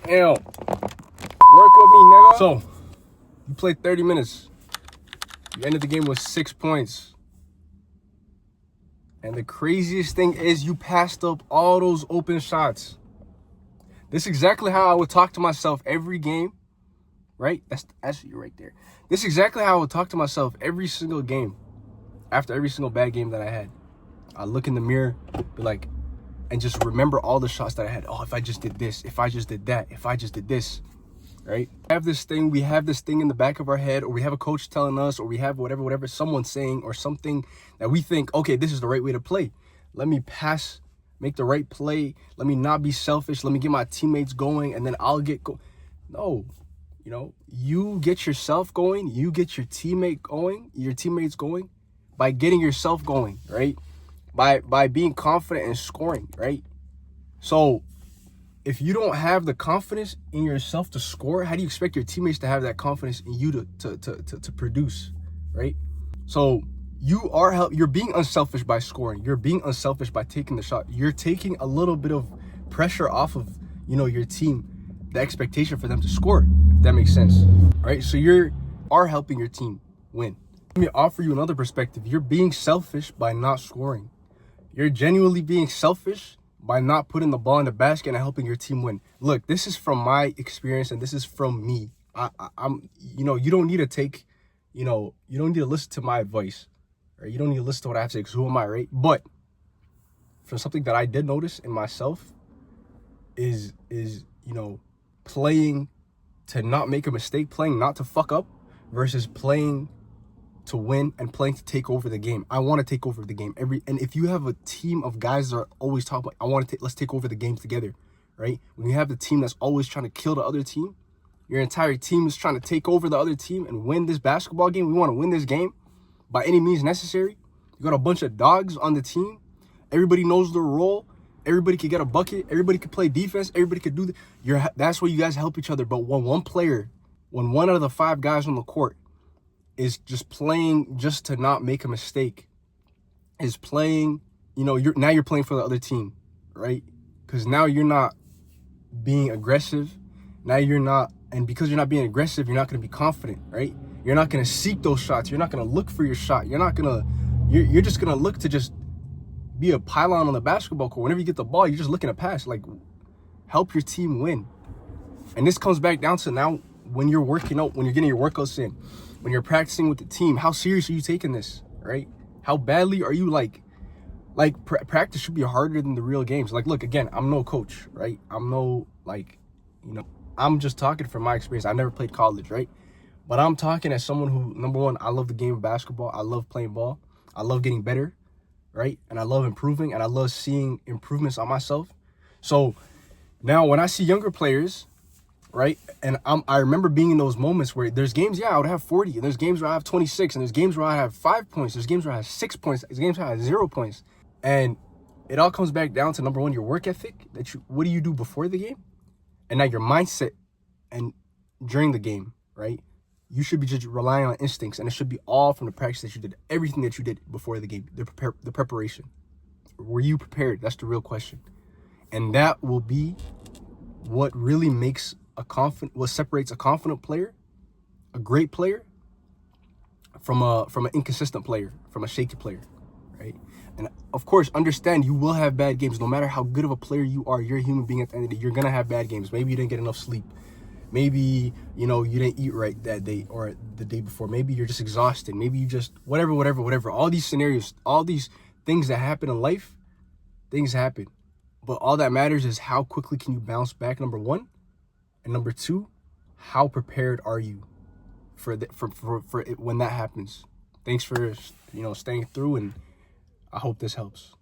Damn. Work with me, nigga. So, you played 30 minutes. You ended the game with 6 points. And the craziest thing is you passed up all those open shots. This is exactly how I would talk to myself every game, right? That's you right there. This is exactly how I would talk to myself every single game. After every single bad game that I had. I look in the mirror, be like, and just remember all the shots that I had. Oh, if I just did this, if I just did that, if I just did this, right? We have this thing in the back of our head, or we have a coach telling us, or we have whatever someone's saying, or something that we think, okay, this is the right way to play. Let me pass, make the right play. Let me not be selfish. Let me get my teammates going, and then I'll get going. No, you get yourself going. You get your teammates going by getting yourself going, right? By being confident and scoring, right? So if you don't have the confidence in yourself to score, how do you expect your teammates to have that confidence in you to produce, right? So you're being unselfish by scoring. You're being unselfish by taking the shot. You're taking a little bit of pressure off of, your team, the expectation for them to score, if that makes sense, right? So you are helping your team win. Let me offer you another perspective. You're being selfish by not scoring. You're genuinely being selfish by not putting the ball in the basket and helping your team win. Look, this is from my experience and this is from me. I'm you don't need to take, you don't need to listen to my advice, right? You don't need to listen to what I have to say, because who am I, right? But from something that I did notice in myself is playing to not make a mistake, playing not to fuck up, versus playing to win and playing to take over the game. I want to take over the game. And if you have a team of guys that are always talking about, let's take over the game together, right? When you have the team that's always trying to kill the other team, your entire team is trying to take over the other team and win this basketball game. We want to win this game by any means necessary. You got a bunch of dogs on the team. Everybody knows their role. Everybody could get a bucket. Everybody could play defense. Everybody could do that's where you guys help each other. But when one out of the 5 guys on the court is just playing just to not make a mistake, is playing, you're playing for the other team, right? Because now you're not being aggressive. Now you're not, and because you're not being aggressive, you're not going to be confident, right? You're not going to seek those shots. You're not going to look for your shot. You're just going to look to just be a pylon on the basketball court. Whenever you get the ball, you're just looking to pass, like, help your team win. And this comes back down to now when you're working out, when you're getting your workouts in, when you're practicing with the team, how serious are you taking this, right? How badly are you practice should be harder than the real games. Like, look, again, I'm no coach, right? I'm no, I'm just talking from my experience. I never played college, right? But I'm talking as someone who, number one, I love the game of basketball. I love playing ball. I love getting better, right? And I love improving, and I love seeing improvements on myself. So now when I see younger players, right, and I remember being in those moments where there's games, I would have 40, and there's games where I have 26, and there's games where I have 5 points, there's games where I have 6 points, there's games where I have 0 points. And it all comes back down to, number one, your work ethic. What do you do before the game? And now your mindset and during the game, right? You should be just relying on instincts, and it should be all from the practice that you did, everything that you did before the game, the preparation. Were you prepared? That's the real question. And that will be what really makes what separates a confident player, a great player, from an inconsistent player, from a shaky player, right? And of course, understand you will have bad games. No matter how good of a player you are, you're a human being at the end of the day. You're gonna have bad games. Maybe you didn't get enough sleep. Maybe, you didn't eat right that day or the day before. Maybe you're just exhausted. Maybe you just whatever. All these scenarios, all these things that happen in life, things happen. But all that matters is how quickly can you bounce back, number one. And number two, how prepared are you for it when that happens? Thanks for, staying through, and I hope this helps.